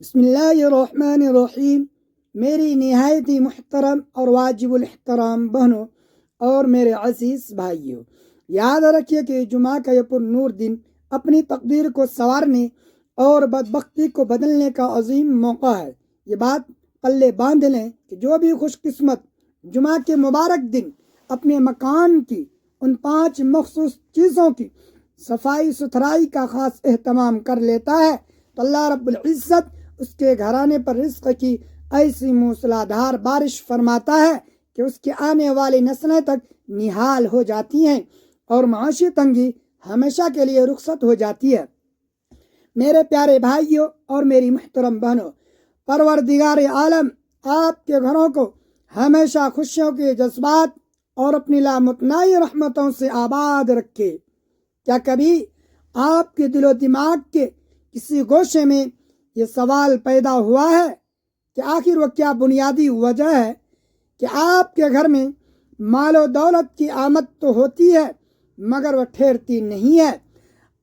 بسم اللہ الرحمن الرحیم۔ میری نہایت ہی محترم اور واجب الاحترام بہنوں اور میرے عزیز بھائیوں، یاد رکھیے کہ جمعہ کا یہ پر نور دن اپنی تقدیر کو سنوارنے اور بدبختی کو بدلنے کا عظیم موقع ہے۔ یہ بات پلے باندھ لیں کہ جو بھی خوش قسمت جمعہ کے مبارک دن اپنے مکان کی ان 5 مخصوص چیزوں کی صفائی ستھرائی کا خاص اہتمام کر لیتا ہے تو اللہ رب العزت اس کے گھرانے پر رزق کی ایسی موسلادھار بارش فرماتا ہے کہ اس کے آنے والی نسلیں تک نہال ہو جاتی ہیں اور معاشی تنگی ہمیشہ کے لیے رخصت ہو جاتی ہے۔ میرے پیارے بھائیوں اور میری محترم بہنوں، پروردگار عالم آپ کے گھروں کو ہمیشہ خوشیوں کے جذبات اور اپنی لامتناہی رحمتوں سے آباد رکھے۔ کیا کبھی آپ کے دل و دماغ کے کسی گوشے میں یہ سوال پیدا ہوا ہے کہ آخر وہ کیا بنیادی وجہ ہے کہ آپ کے گھر میں مال و دولت کی آمد تو ہوتی ہے مگر وہ ٹھہرتی نہیں ہے؟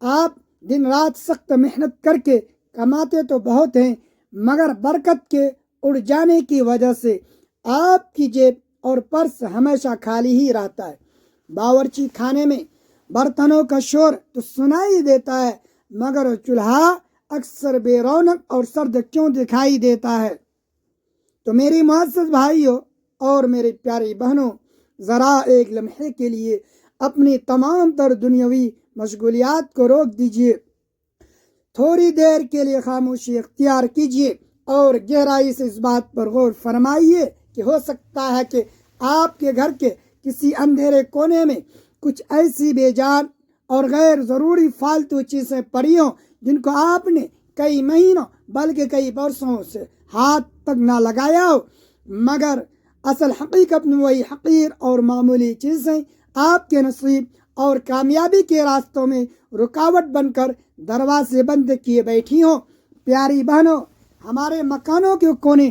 آپ دن رات سخت محنت کر کے کماتے تو بہت ہیں مگر برکت کے اڑ جانے کی وجہ سے آپ کی جیب اور پرس ہمیشہ خالی ہی رہتا ہے۔ باورچی خانے میں برتنوں کا شور تو سنائی دیتا ہے مگر چولہا اکثر بے رونق اور سرد کیوں دکھائی دیتا ہے؟ تو میری معزز بھائیوں اور میری پیاری بہنوں، ذرا ایک لمحے کے لیے اپنی تمام تر دنیاوی مشغولیات کو روک دیجیے، تھوڑی دیر کے لیے خاموشی اختیار کیجیے اور گہرائی سے اس بات پر غور فرمائیے کہ ہو سکتا ہے کہ آپ کے گھر کے کسی اندھیرے کونے میں کچھ ایسی بے جان اور غیر ضروری فالتو چیزیں پڑی ہوں جن کو آپ نے کئی مہینوں بلکہ کئی برسوں سے ہاتھ تک نہ لگایا ہو، مگر اصل حقیقت میں وہی حقیر اور معمولی چیزیں آپ کے نصیب اور کامیابی کے راستوں میں رکاوٹ بن کر دروازے بند کیے بیٹھی ہوں۔ پیاری بہنوں، ہمارے مکانوں کے کونے،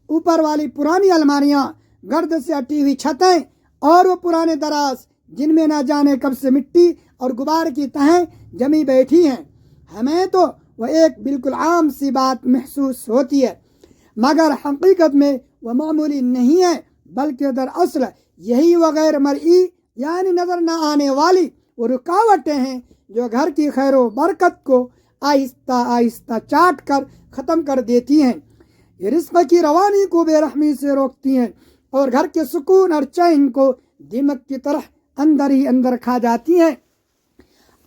اوپر والی پرانی الماریاں، گرد سے ہٹی ہوئی چھتیں اور وہ پرانے دراز جن میں نہ جانے کب سے مٹی اور غبار کی تہیں جمی بیٹھی ہیں، ہمیں تو وہ ایک بالکل عام سی بات محسوس ہوتی ہے مگر حقیقت میں وہ معمولی نہیں ہے، بلکہ دراصل یہی وہ غیر مرئی یعنی نظر نہ آنے والی وہ رکاوٹیں ہیں جو گھر کی خیر و برکت کو آہستہ آہستہ چاٹ کر ختم کر دیتی ہیں۔ یہ رزق کی روانی کو بے رحمی سے روکتی ہیں اور گھر کے سکون اور چین کو دیمک کی طرح اندر ہی اندر کھا جاتی ہیں۔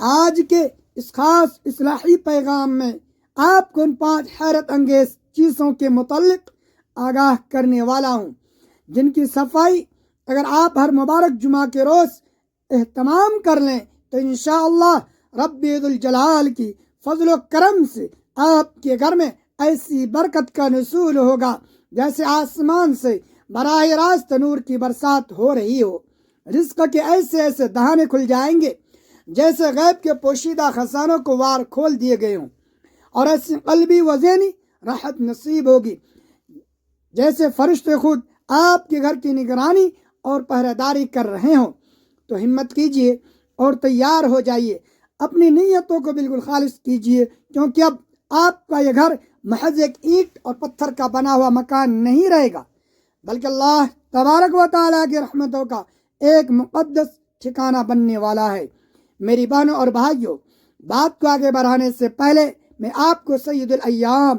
آج کے اس خاص اصلاحی پیغام میں آپ کو ان 5 حیرت انگیز چیزوں کے متعلق آگاہ کرنے والا ہوں جن کی صفائی اگر آپ ہر مبارک جمعہ کے روز اہتمام کر لیں تو انشاءاللہ رب ذوالجلال کی فضل و کرم سے آپ کے گھر میں ایسی برکت کا نزول ہوگا جیسے آسمان سے براہ راست نور کی برسات ہو رہی ہو۔ رزق کے ایسے ایسے دہانے کھل جائیں گے جیسے غیب کے پوشیدہ خزانوں کو وار کھول دیے گئے ہوں، اور ایسی قلبی و ذہنی راحت نصیب ہوگی جیسے فرشتے خود آپ کے گھر کی نگرانی اور پہرے داری کر رہے ہوں۔ تو ہمت کیجیے اور تیار ہو جائیے، اپنی نیتوں کو بالکل خالص کیجیے، کیونکہ اب آپ کا یہ گھر محض ایک اینٹ اور پتھر کا بنا ہوا مکان نہیں رہے گا بلکہ اللہ تبارک و تعالیٰ کی رحمتوں کا ایک مقدس ٹھکانہ بننے والا ہے۔ میری بہنوں اور بھائیوں، بات کو آگے بڑھانے سے پہلے میں آپ کو سید الایام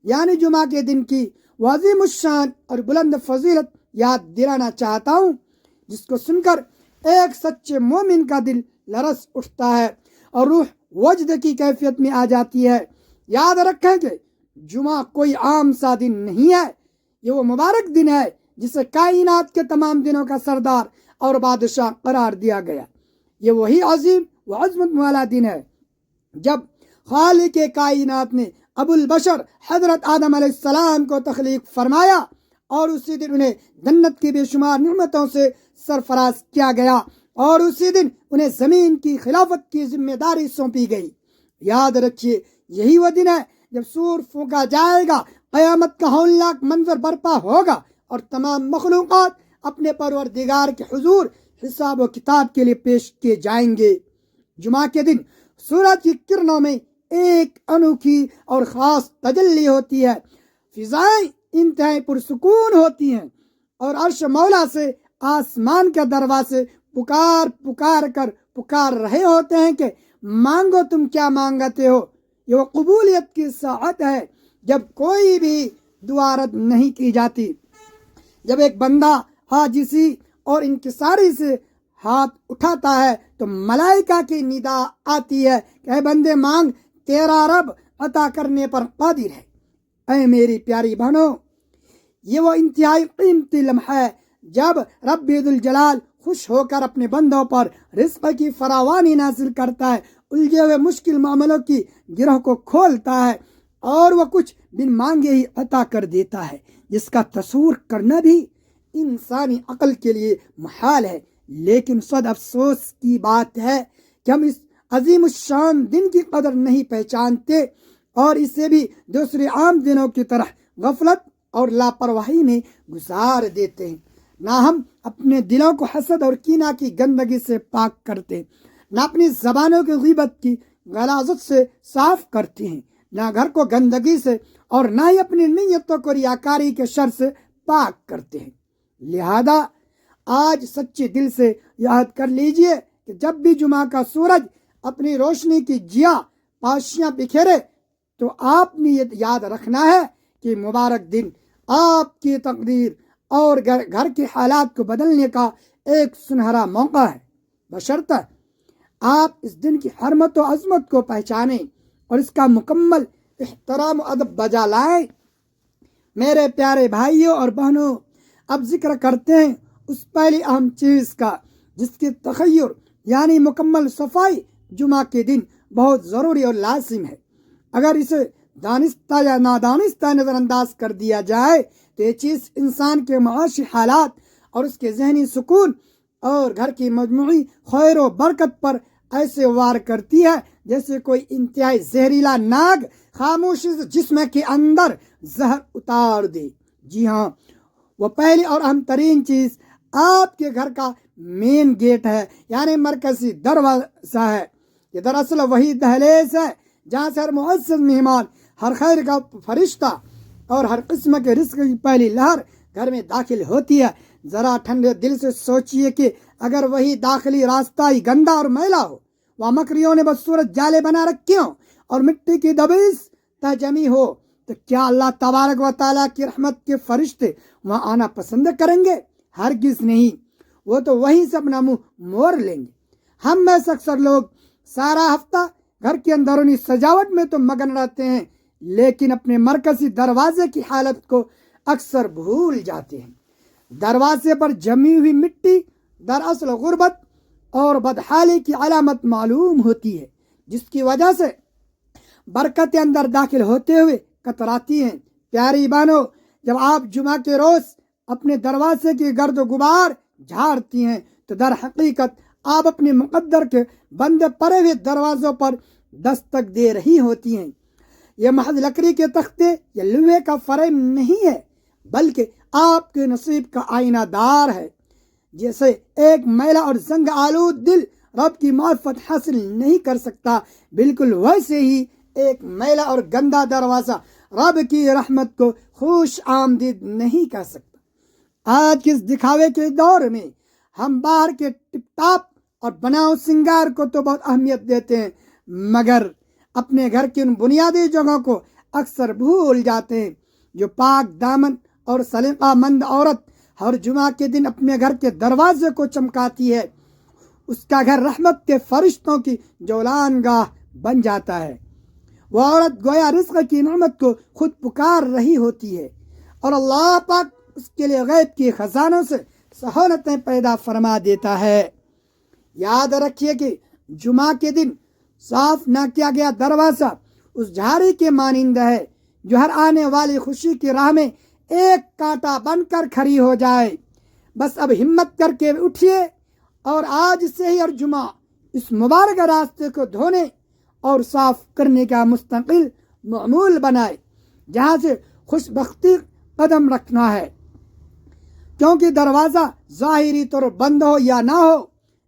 یعنی جمعہ کے دن کی عظیم الشان اور بلند فضیلت یاد دلانا چاہتا ہوں، جس کو سن کر ایک سچے مومن کا دل لرز اٹھتا ہے اور روح وجد کی کیفیت میں آ جاتی ہے۔ یاد رکھیں کہ جمعہ کوئی عام سا دن نہیں ہے، یہ وہ مبارک دن ہے جسے کائنات کے تمام دنوں کا سردار اور بادشاہ قرار دیا گیا۔ یہ وہی عظیم و عظمت والا دن ہے جب خالق کائنات نے ابو البشر حضرت آدم علیہ السلام کو تخلیق فرمایا اور اسی دن انہیں جنت کی بے شمار نعمتوں سے سرفراز کیا گیا اور اسی دن انہیں زمین کی خلافت کی ذمہ داری سونپی گئی۔ یاد رکھیے، یہی وہ دن ہے جب سور پھونکا جائے گا، قیامت کا ہولناک منظر برپا ہوگا اور تمام مخلوقات اپنے پروردگار کے حضور حساب و کتاب کے لیے پیش کیے جائیں گے۔ جمعہ کے دن سورج کی کرنوں میں ایک انوکھی اور خاص تجلی ہوتی ہے۔ فضائیں انتہائی پرسکون ہوتی ہیں اور عرش مولا سے آسمان کے دروازے پکار رہے ہوتے ہیں کہ مانگو تم کیا مانگتے ہو۔ یہ وہ قبولیت کی ساعت ہے جب کوئی بھی دعا رد نہیں کی جاتی۔ جب ایک بندہ عاجزی اور انکساری سے ہاتھ اٹھاتا ہے تو ملائکہ کی ندا آتی ہے کہ اے بندے مانگ، تیرا رب عطا کرنے پر قادر ہے۔ اے میری پیاری بہنوں، یہ وہ انتہائی قیمتی لمحہ ہے جب رب ذوالجلال خوش ہو کر اپنے بندوں پر رزق کی فراوانی نازل کرتا ہے، الجھے ہوئے مشکل معاملوں کی گرہ کو کھولتا ہے اور وہ کچھ بن مانگے ہی عطا کر دیتا ہے، جس کا تصور کرنا بھی انسانی عقل کے لیے محال ہے۔ لیکن صد افسوس کی بات ہے کہ ہم اس عظیم الشان دن کی قدر نہیں پہچانتے اور اسے بھی دوسرے عام دنوں کی طرح غفلت اور لاپرواہی میں گزار دیتے ہیں۔ نہ ہم اپنے دلوں کو حسد اور کینہ کی گندگی سے پاک کرتے، نہ اپنی زبانوں کی غیبت کی غلاظت سے صاف کرتے ہیں، نہ گھر کو گندگی سے اور نہ ہی اپنی نیتوں کو ریاکاری کے شر سے پاک کرتے ہیں۔ لہذا آج سچے دل سے یاد کر لیجئے کہ جب بھی جمعہ کا سورج اپنی روشنی کی جیا پاشیاں بکھیرے تو آپ نے یہ یاد رکھنا ہے کہ مبارک دن آپ کی تقدیر اور گھر کے حالات کو بدلنے کا ایک سنہرا موقع ہے، بشرطہ آپ اس دن کی حرمت و عظمت کو پہچانیں اور اس کا مکمل احترام و ادب بجا لائیں۔ میرے پیارے بھائیوں اور بہنوں، اب ذکر کرتے ہیں اس پہلی اہم چیز کا جس کی تخیر یعنی مکمل صفائی جمعہ کے دن بہت ضروری اور لازم ہے۔ اگر اسے دانستہ یا نادانستہ نظر انداز کر دیا جائے تو یہ چیز انسان کے معاشی حالات اور اس کے ذہنی سکون اور گھر کی مجموعی خیر و برکت پر ایسے وار کرتی ہے جیسے کوئی انتہائی زہریلا ناگ خاموشی سے جسم کے اندر زہر اتار دے۔ جی ہاں، وہ پہلی اور اہم ترین چیز آپ کے گھر کا مین گیٹ ہے، یعنی مرکزی دروازہ ہے۔ یہ دراصل وہی دہلیز ہے جہاں سے ہر معزز مہمان، ہر خیر کا فرشتہ اور ہر قسم کے رزق کی پہلی لہر گھر میں داخل ہوتی ہے۔ ذرا ٹھنڈے دل سے سوچئے کہ اگر وہی داخلی راستہ ہی گندا اور میلا ہو، وہاں مکریوں نے بدصورت جالے بنا رکھے ہوں اور مٹی کی دبیس تہ جمی ہو، تو کیا اللہ تبارک و تعالیٰ کی رحمت کے فرشتے وہاں آنا پسند کریں گے؟ ہرگز نہیں، وہ تو وہیں سے اپنا منہ موڑ لیں گے۔ ہم میں سے اکثر لوگ سارا ہفتہ گھر کی اندرونی سجاوٹ میں تو مگن رہتے ہیں لیکن اپنے مرکزی دروازے کی حالت کو اکثر بھول جاتے ہیں۔ دروازے پر جمی ہوئی مٹی دراصل غربت اور بدحالی کی علامت معلوم ہوتی ہے، جس کی وجہ سے برکتیں اندر داخل ہوتے ہوئے کتراتی ہیں۔ پیاری بانو، جب آپ جمعہ کے روز اپنے دروازے کی گرد و غبار جھاڑتی ہیں تو در حقیقت آپ اپنے مقدر کے بند پڑے ہوئے دروازوں پر دستک دے رہی ہوتی ہیں۔ یہ محض لکڑی کے تختے یا لوہے کا فریم نہیں ہے، بلکہ آپ کے نصیب کا آئینہ دار ہے۔ جیسے ایک میلا اور زنگ آلود دل رب کی معرفت حاصل نہیں کر سکتا، بالکل ویسے ہی ایک میلا اور گندا دروازہ رب کی رحمت کو خوش آمدید نہیں کر سکتا۔ آج کے اس دکھاوے کے دور میں ہم باہر کے ٹپ ٹاپ اور بناؤ سنگار کو تو بہت اہمیت دیتے ہیں، مگر اپنے گھر کی ان بنیادی جگہوں کو اکثر بھول جاتے ہیں۔ جو پاک دامن اور سلیقہ مند عورت ہر جمعہ کے دن اپنے گھر کے دروازے کو چمکاتی ہے، اس کا گھر رحمت کے فرشتوں کی جولان گاہ بن جاتا ہے۔ وہ عورت گویا رزق کی نعمت کو خود پکار رہی ہوتی ہے اور اللہ پاک اس کے لیے غیب کے خزانوں سے سہولتیں پیدا فرما دیتا ہے۔ یاد رکھیے کہ جمعہ کے دن صاف نہ کیا گیا دروازہ اس جھاڑی کے مانند ہے جو ہر آنے والی خوشی کی راہ میں ایک کانٹا بن کر کھڑی ہو جائے۔ بس اب ہمت کر کے اٹھیے اور آج سے ہی اور جمعہ اس مبارک راستے کو دھونے اور صاف کرنے کا مستقل معمول بنائے، جہاں سے خوش بختی قدم رکھنا ہے، کیونکہ دروازہ ظاہری طور بند ہو یا نہ ہو،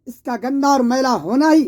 اس کا گندا اور میلا ہونا ہی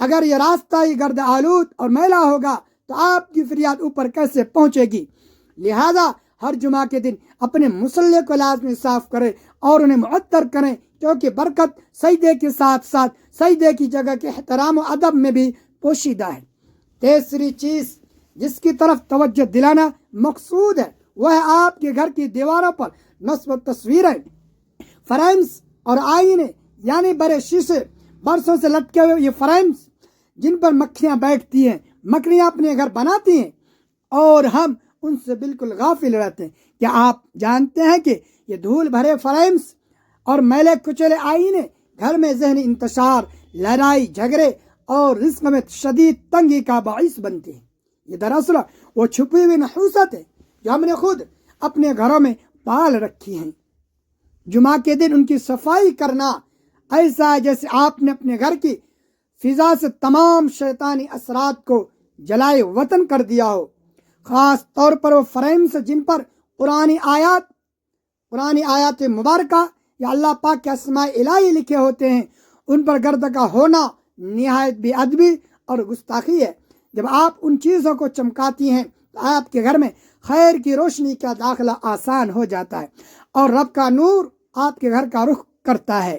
اگر یہ راستہ ہی گرد آلود اور میلا ہوگا تو آپ کی فریاد اوپر کیسے پہنچے گی؟ لہذا ہر جمعہ کے دن اپنے مصلی کو لازمی صاف کریں اور انہیں معطر کریں، کیونکہ برکت سجدے کے ساتھ ساتھ سجدے کی جگہ کے احترام و ادب میں بھی پوشیدہ ہے۔ تیسری چیز جس کی طرف توجہ دلانا مقصود ہے وہ ہے آپ کے گھر کی دیواروں پر نصب تصویریں، فریمز اور آئینے، یعنی بڑے شیشے، برسوں سے لٹکے ہوئے یہ فریمز جن پر مکھیاں بیٹھتی ہیں، مکڑیاں اپنے گھر بناتی ہیں اور ہم ان سے بالکل غافل رہتے ہیں۔ کیا آپ جانتے ہیں کہ یہ دھول بھرے فریمز اور میلے کچلے آئینے گھر میں ذہنی انتشار، لڑائی جھگڑے اور رزق میں شدید تنگی کا باعث بنتے ہیں؟ یہ دراصل وہ چھپی ہوئی نحوست ہے جو ہم نے خود اپنے گھروں میں پال رکھی ہیں۔ جمعہ کے دن ان کی صفائی کرنا ایسا ہے جیسے آپ نے اپنے گھر کی فضا سے تمام شیطانی اثرات کو جلائے وطن کر دیا ہو۔ خاص طور پر وہ فریمز جن پر قرآنی آیات مبارکہ یا اللہ پاک کے اسماء الہی لکھے ہوتے ہیں، ان پر گرد کا ہونا نہایت بے ادبی اور گستاخی ہے۔ جب آپ ان چیزوں کو چمکاتی ہیں تو آپ کے گھر میں خیر کی روشنی کا داخلہ آسان ہو جاتا ہے اور رب کا نور آپ کے گھر کا رخ کرتا ہے۔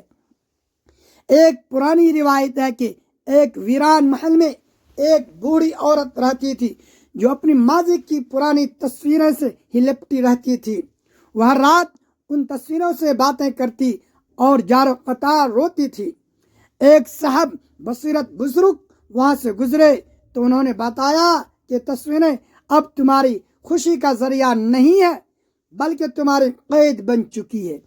ایک پرانی روایت ہے کہ ایک ویران محل میں ایک بوڑھی عورت رہتی تھی جو اپنی ماضی کی پرانی تصویروں سے ہی لپٹی رہتی تھی۔ وہ ہر رات ان تصویروں سے باتیں کرتی اور جار و قطار روتی تھی۔ ایک صاحب بصیرت بزرگ وہاں سے گزرے تو انہوں نے بتایا کہ تصویریں اب تمہاری خوشی کا ذریعہ نہیں ہے بلکہ تمہاری قید بن چکی ہے۔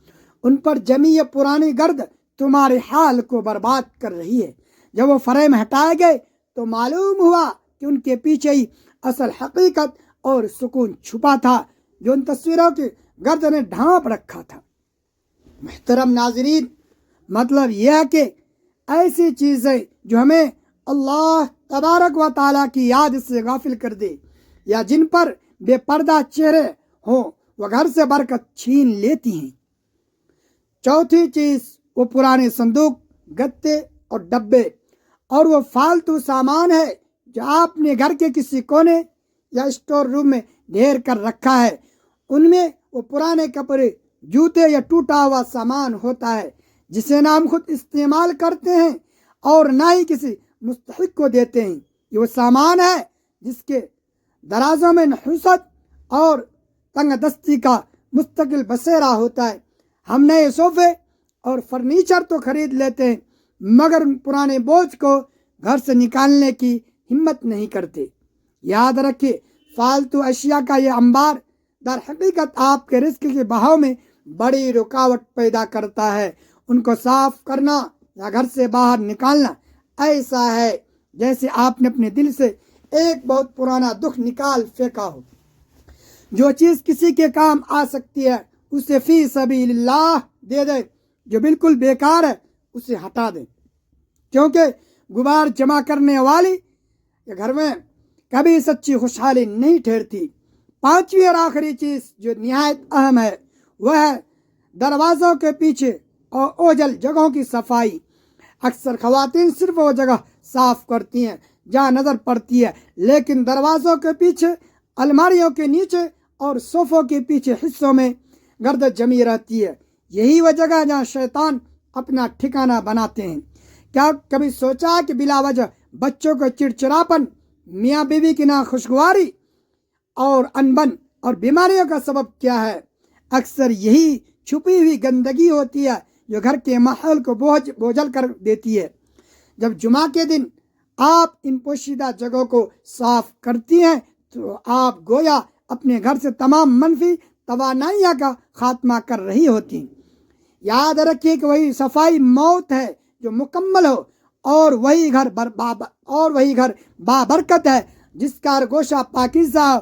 ان پر جمی یہ پرانی گرد تمہارے حال کو برباد کر رہی ہے۔ جب وہ فریم ہٹائے گئے تو معلوم ہوا کہ ان کے پیچھے ہی اصل حقیقت اور سکون چھپا تھا جو ان تصویروں کی گرد نے ڈھانپ رکھا تھا۔ محترم ناظرین، مطلب یہ ہے کہ ایسی چیزیں جو ہمیں اللہ تبارک و تعالیٰ کی یاد سے غافل کر دے یا جن پر بے پردہ چہرے ہوں وہ گھر سے برکت چھین لیتی ہیں۔ چوتھی چیز وہ پرانے صندوق، گتے اور ڈبے اور وہ فالتو سامان ہے جو آپ نے گھر کے کسی کونے یا اسٹور روم میں ڈھیر کر رکھا ہے۔ ان میں وہ پرانے کپڑے، جوتے یا ٹوٹا ہوا سامان ہوتا ہے جسے نہ ہم خود استعمال کرتے ہیں اور نہ ہی کسی مستحق کو دیتے ہیں۔ یہ وہ سامان ہے جس کے درازوں میں نحوست اور تنگ دستی کا مستقل بسیرا ہوتا ہے۔ ہم نئے صوفے اور فرنیچر تو خرید لیتے ہیں مگر ان پرانے بوجھ کو گھر سے نکالنے کی ہمت نہیں کرتے۔ یاد رکھیے، فالتو اشیاء کا یہ انبار در حقیقت آپ کے رزق کے بہاؤ میں بڑی رکاوٹ پیدا کرتا ہے۔ ان کو صاف کرنا یا گھر سے باہر نکالنا ایسا ہے جیسے آپ نے اپنے دل سے ایک بہت پرانا دکھ نکال پھینکا ہو۔ جو چیز کسی کے کام آ سکتی ہے اسے فی سبیل اللہ دے دیں، جو بالکل بیکار ہے اسے ہٹا دیں، کیونکہ غبار جمع کرنے والی گھر میں کبھی سچی خوشحالی نہیں ٹھہرتی۔ پانچویں اور آخری چیز جو نہایت اہم ہے وہ ہے دروازوں کے پیچھے اور اوجل جگہوں کی صفائی۔ اکثر خواتین صرف وہ جگہ صاف کرتی ہیں جہاں نظر پڑتی ہے، لیکن دروازوں کے پیچھے، الماریوں کے نیچے اور صوفوں کے پیچھے حصوں میں گرد جمی رہتی ہے۔ یہی وہ جگہ جہاں شیطان اپنا ٹھکانہ بناتے ہیں۔ کیا کبھی سوچا کہ بلا وجہ بچوں کو چڑچڑاپن، میاں بیوی کی ناخوشگواری اور انبن اور بیماریوں کا سبب کیا ہے؟ اکثر یہی چھپی ہوئی گندگی ہوتی ہے جو گھر کے ماحول کو بوجھل کر دیتی ہے۔ جب جمعہ کے دن آپ ان پوشیدہ جگہوں کو صاف کرتی ہیں تو آپ گویا اپنے گھر سے تمام منفی توانائیاں کا خاتمہ کر رہی ہوتی ہیں۔ یاد رکھیے کہ وہی صفائی موت ہے جو مکمل ہو، اور وہی گھر بابرکت ہے جس کا ہر گوشہ پاکیزہ ہو۔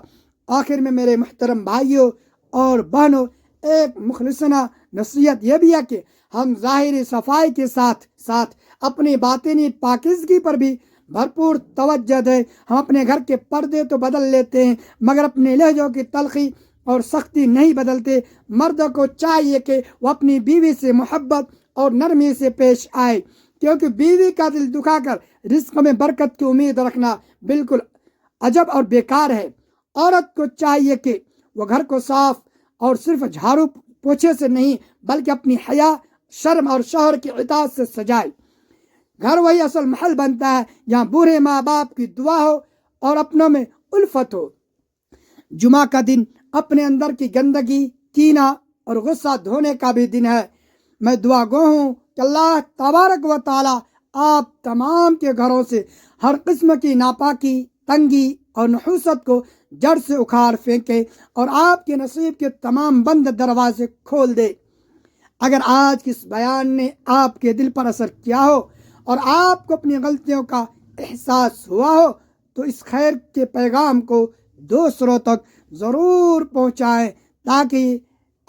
آخر میں میرے محترم بھائیوں اور بہنوں، ایک مخلصانہ نصیحت یہ بھی ہے کہ ہم ظاہری صفائی کے ساتھ ساتھ اپنی باطنی پاکیزگی پر بھی بھرپور توجہ دیں۔ ہم اپنے گھر کے پردے تو بدل لیتے ہیں مگر اپنے لہجوں کی تلخی اور سختی نہیں بدلتے۔ مردوں کو چاہیے کہ وہ اپنی بیوی سے محبت اور نرمی سے پیش آئے، کیونکہ بیوی کا دل دکھا کر رزق میں برکت کی امید رکھنا بالکل عجب اور بیکار ہے۔ عورت کو چاہیے کہ وہ گھر کو صاف اور صرف جھاڑو پوچھے سے نہیں بلکہ اپنی حیا، شرم اور شوہر کی اطاعت سے سجائے۔ گھر وہی اصل محل بنتا ہے جہاں بوڑھے ماں باپ کی دعا ہو اور اپنوں میں الفت ہو۔ جمعہ کا دن اپنے اندر کی گندگی، کینہ اور غصہ دھونے کا بھی دن ہے۔ میں دعا گو ہوں کہ اللہ تبارک و تعالی آپ تمام کے گھروں سے ہر قسم کی ناپاکی، تنگی اور نحوست کو جڑ سے اکھاڑ پھینکے اور آپ کے نصیب کے تمام بند دروازے کھول دے۔ اگر آج کے اس بیان نے آپ کے دل پر اثر کیا ہو اور آپ کو اپنی غلطیوں کا احساس ہوا ہو تو اس خیر کے پیغام کو دوسروں تک ضرور پہنچائیں تاکہ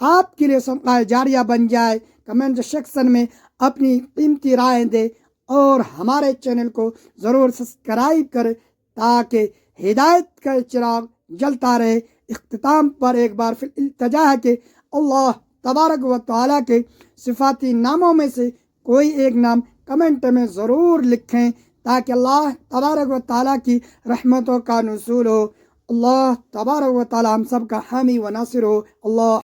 آپ کے لیے صدقہ جاریہ بن جائے۔ کمنٹ سیکشن میں اپنی قیمتی رائے دیں اور ہمارے چینل کو ضرور سبسکرائب کریں تاکہ ہدایت کا چراغ جلتا رہے۔ اختتام پر ایک بار پھر التجا ہے کہ اللہ تبارک و تعالیٰ کے صفاتی ناموں میں سے کوئی ایک نام کمنٹ میں ضرور لکھیں تاکہ اللہ تبارک و تعالیٰ کی رحمتوں کا نزول ہو۔ اللہ تبارک و تعالیٰ ہم سب کا حامی و ناصر ہو۔ اللہ